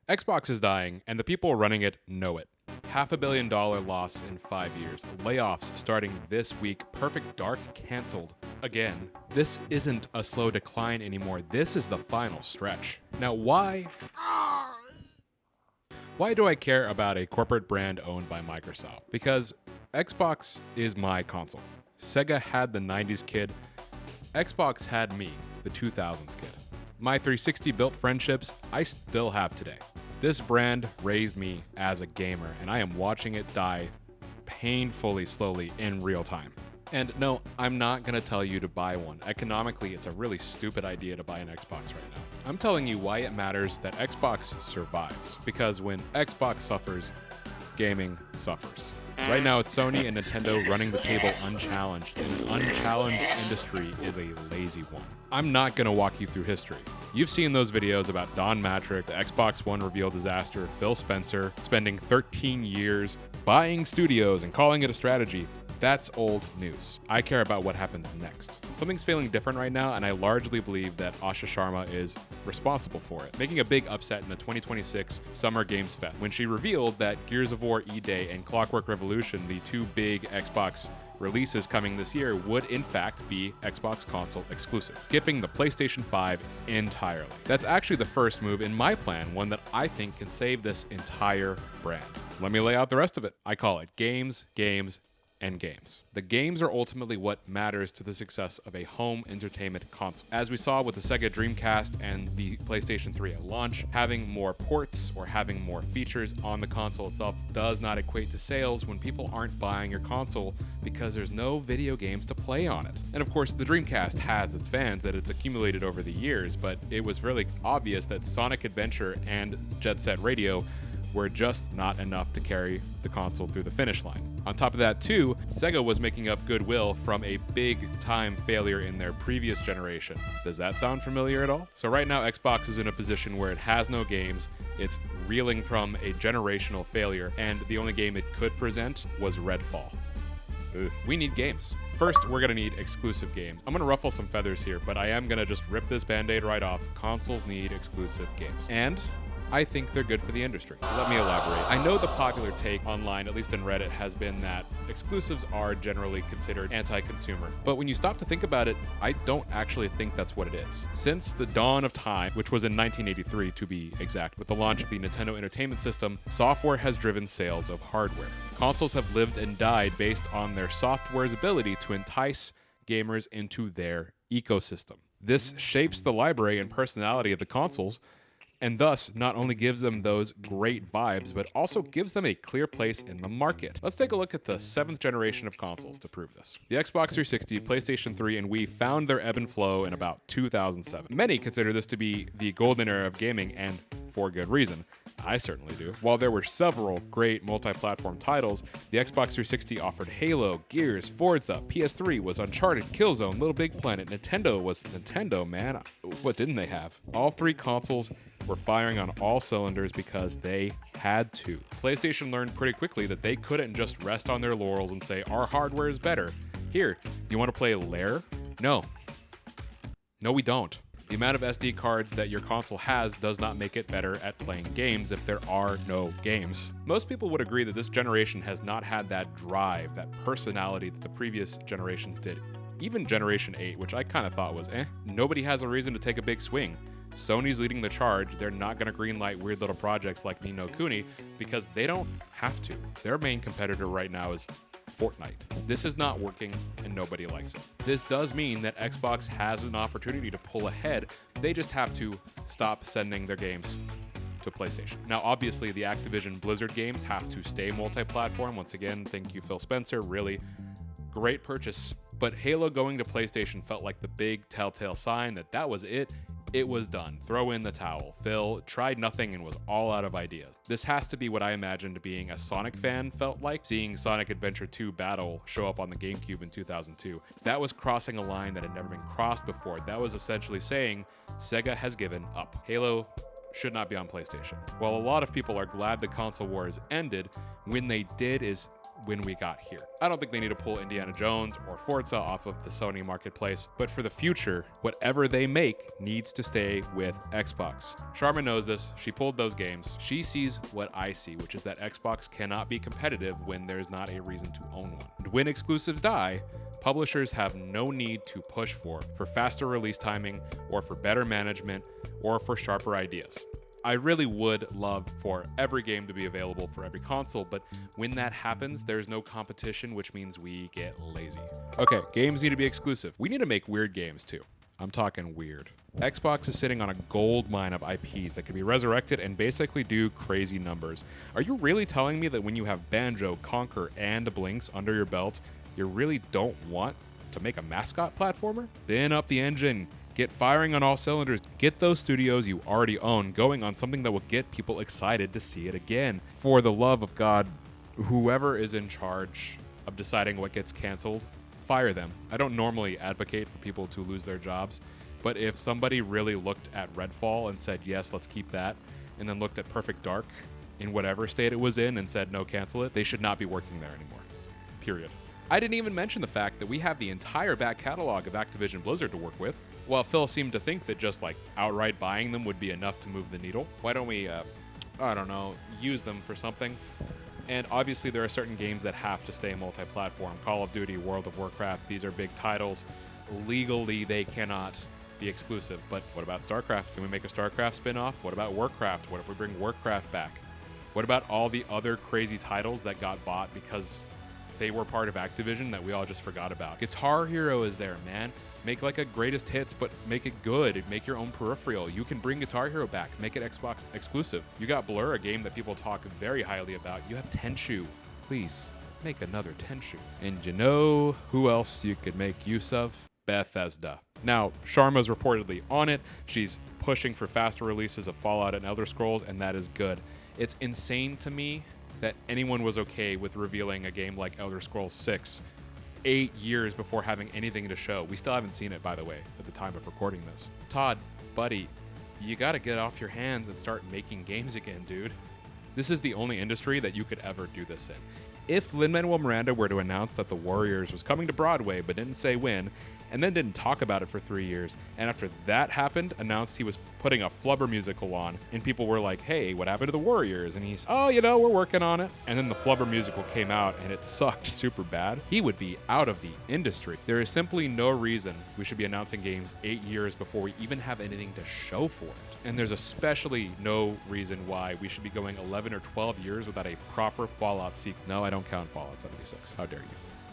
Xbox is dying, and the people running it know it. $500 million loss in 5 years. Layoffs starting this week. Perfect Dark canceled again. This isn't a slow decline anymore. This is the final stretch. Now, why do I care about a corporate brand owned by Microsoft? Because Xbox is my console. Sega had the 90s kid. Xbox had me, the 2000s kid. My 360 built friendships I still have today. This brand raised me as a gamer, and I am watching it die painfully slowly in real time. And no, I'm not going to tell you to buy one. Economically, it's a really stupid idea to buy an Xbox right now. I'm telling you why it matters that Xbox survives. Because when Xbox suffers, gaming suffers. Right now, it's Sony and Nintendo running the table unchallenged, and an unchallenged industry is a lazy one. I'm not going to walk you through history. You've seen those videos about Don Matrick, the Xbox One reveal disaster, Phil Spencer spending 13 years buying studios and calling it a strategy. That's old news. I care about what happens next. Something's feeling different right now, and I largely believe that Asha Sharma is responsible for it, making a big upset in the 2026 Summer Games Fest when she revealed that Gears of War E-Day and Clockwork Revolution, the two big Xbox releases coming this year, would in fact be Xbox console exclusive, skipping the PlayStation 5 entirely. That's actually the first move in my plan, one that I think can save this entire brand. Let me lay out the rest of it. I call it games, and games. The games are ultimately what matters to the success of a home entertainment console. As we saw with the Sega Dreamcast and the PlayStation 3 at launch, having more ports or having more features on the console itself does not equate to sales when people aren't buying your console because there's no video games to play on it. And of course, the Dreamcast has its fans that it's accumulated over the years, but it was really obvious that Sonic Adventure and Jet Set Radio were just not enough to carry the console through the finish line. On top of that too, Sega was making up goodwill from a big-time failure in their previous generation. Does that sound familiar at all? So right now, Xbox is in a position where it has no games, it's reeling from a generational failure, and the only game it could present was Redfall. Ugh. We need games. First, we're gonna need exclusive games. I'm gonna ruffle some feathers here, but I am gonna just rip this band-aid right off. Consoles need exclusive games. And I think they're good for the industry. Let me elaborate. I know the popular take online, at least in Reddit, has been that exclusives are generally considered anti-consumer. But when you stop to think about it, I don't actually think that's what it is. Since the dawn of time, which was in 1983 to be exact, with the launch of the Nintendo Entertainment System, software has driven sales of hardware. Consoles have lived and died based on their software's ability to entice gamers into their ecosystem. This shapes the library and personality of the consoles, and thus not only gives them those great vibes, but also gives them a clear place in the market. Let's take a look at the 7th generation of consoles to prove this. The Xbox 360, PlayStation 3, and Wii found their ebb and flow in about 2007. Many consider this to be the golden era of gaming, and for good reason. I certainly do. While there were several great multi-platform titles, the Xbox 360 offered Halo, Gears, Forza, PS3 was Uncharted, Killzone, Little Big Planet, Nintendo was Nintendo, man. What didn't they have? All three consoles were firing on all cylinders because they had to. PlayStation learned pretty quickly that they couldn't just rest on their laurels and say, our hardware is better. Here, you want to play Lair? No, we don't. The amount of SD cards that your console has does not make it better at playing games if there are no games. Most people would agree that this generation has not had that drive, that personality that the previous generations did. Even Generation 8, which I kind of thought was nobody has a reason to take a big swing. Sony's leading the charge. They're not going to greenlight weird little projects like Ni no Kuni because they don't have to. Their main competitor right now is Fortnite. This is not working and nobody likes it. This does mean that Xbox has an opportunity to pull ahead. They just have to stop sending their games to PlayStation. Now, obviously, the Activision Blizzard games have to stay multi-platform. Once again, thank you, Phil Spencer. Really great purchase. But Halo going to PlayStation felt like the big telltale sign that that was it. It was done. Throw in the towel. Phil tried nothing and was all out of ideas. This has to be what I imagined being a Sonic fan felt like, seeing Sonic Adventure 2 Battle show up on the GameCube in 2002. That was crossing a line that had never been crossed before. That was essentially saying Sega has given up. Halo should not be on PlayStation. While a lot of people are glad the console wars ended, when they did is when we got here. I don't think they need to pull Indiana Jones or Forza off of the Sony marketplace, but for the future, whatever they make needs to stay with Xbox. Sharma knows this. She pulled those games. She sees what I see, which is that Xbox cannot be competitive when there's not a reason to own one. And when exclusives die, publishers have no need to push for faster release timing or for better management or for sharper ideas. I really would love for every game to be available for every console, but when that happens, there's no competition, which means we get lazy. Okay, games need to be exclusive. We need to make weird games too. I'm talking weird. Xbox is sitting on a gold mine of IPs that can be resurrected and basically do crazy numbers. Are you really telling me that when you have Banjo, Conquer, and Blinks under your belt, you really don't want to make a mascot platformer? Spin up the engine, get firing on all cylinders, get those studios you already own going on something that will get people excited to see it again. For the love of God, whoever is in charge of deciding what gets canceled, fire them. I don't normally advocate for people to lose their jobs, but if somebody really looked at Redfall and said, yes, let's keep that, and then looked at Perfect Dark in whatever state it was in and said, no, cancel it, they should not be working there anymore. Period. I didn't even mention the fact that we have the entire back catalog of Activision Blizzard to work with. While Phil seemed to think that just like outright buying them would be enough to move the needle, why don't we, use them for something? And obviously there are certain games that have to stay multi-platform. Call of Duty, World of Warcraft, these are big titles. Legally, they cannot be exclusive. But what about StarCraft? Can we make a StarCraft spin-off? What about Warcraft? What if we bring Warcraft back? What about all the other crazy titles that got bought because they were part of Activision that we all just forgot about? Guitar Hero is there, man. Make like a greatest hits, but make it good. Make your own peripheral. You can bring Guitar Hero back. Make it Xbox exclusive. You got Blur, a game that people talk very highly about. You have Tenchu. Please, make another Tenchu. And you know who else you could make use of? Bethesda. Now, Sharma's reportedly on it. She's pushing for faster releases of Fallout and Elder Scrolls, and that is good. It's insane to me that anyone was okay with revealing a game like Elder Scrolls 6 8 years before having anything to show. We still haven't seen it, by the way, at the time of recording this. Todd, buddy, you gotta get off your hands and start making games again, dude. This is the only industry that you could ever do this in. If Lin-Manuel Miranda were to announce that The Warriors was coming to Broadway but didn't say when, and then didn't talk about it for 3 years, and after that happened, announced he was putting a Flubber musical on, and people were like, hey, what happened to The Warriors? And he's, oh, we're working on it. And then the Flubber musical came out, and it sucked super bad. He would be out of the industry. There is simply no reason we should be announcing games 8 years before we even have anything to show for it. And there's especially no reason why we should be going 11 or 12 years without a proper Fallout sequel. No, I don't count Fallout 76. How dare you?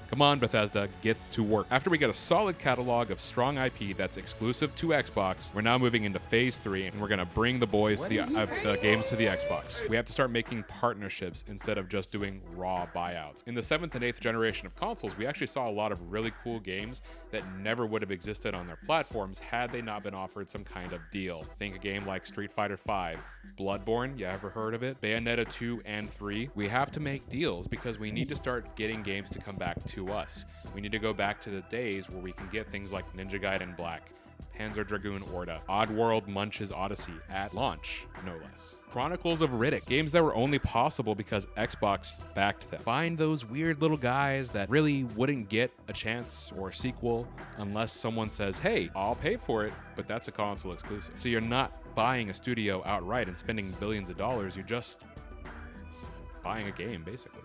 Come on, Bethesda, get to work. After we get a solid catalog of strong IP that's exclusive to Xbox, we're now moving into Phase 3, and we're going to bring the boys to the games to the Xbox. We have to start making partnerships instead of just doing raw buyouts. In the 7th and 8th generation of consoles, we actually saw a lot of really cool games that never would have existed on their platforms had they not been offered some kind of deal. Think a game like Street Fighter V, Bloodborne, you ever heard of it? Bayonetta 2 and 3. We have to make deals because we need to start getting games to come back to us. We need to go back to the days where we can get things like Ninja Gaiden Black, Panzer Dragoon Orta, Oddworld Munch's Odyssey at launch, no less. Chronicles of Riddick, games that were only possible because Xbox backed them. Find those weird little guys that really wouldn't get a chance or a sequel unless someone says, hey, I'll pay for it, but that's a console exclusive. So you're not buying a studio outright and spending billions of dollars, you're just buying a game, basically.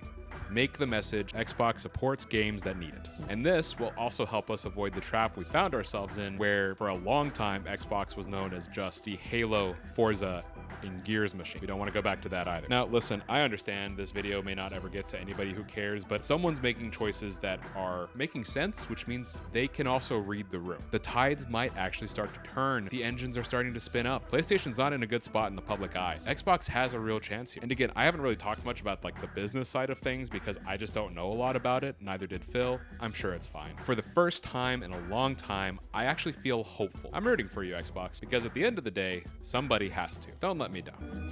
Make the message Xbox supports games that need it. And this will also help us avoid the trap we found ourselves in, where for a long time Xbox was known as just the Halo, Forza, and Gears machine. We don't want to go back to that either. Now listen, I understand this video may not ever get to anybody who cares, but someone's making choices that are making sense, which means they can also read the room. The tides might actually start to turn. The engines are starting to spin up. PlayStation's not in a good spot in the public eye. Xbox has a real chance here. And again, I haven't really talked much about like the business side of things because I just don't know a lot about it. Neither did Phil. I'm sure it's fine. For the first time in a long time, I actually feel hopeful. I'm rooting for you, Xbox, because at the end of the day, somebody has to. Don't let me down.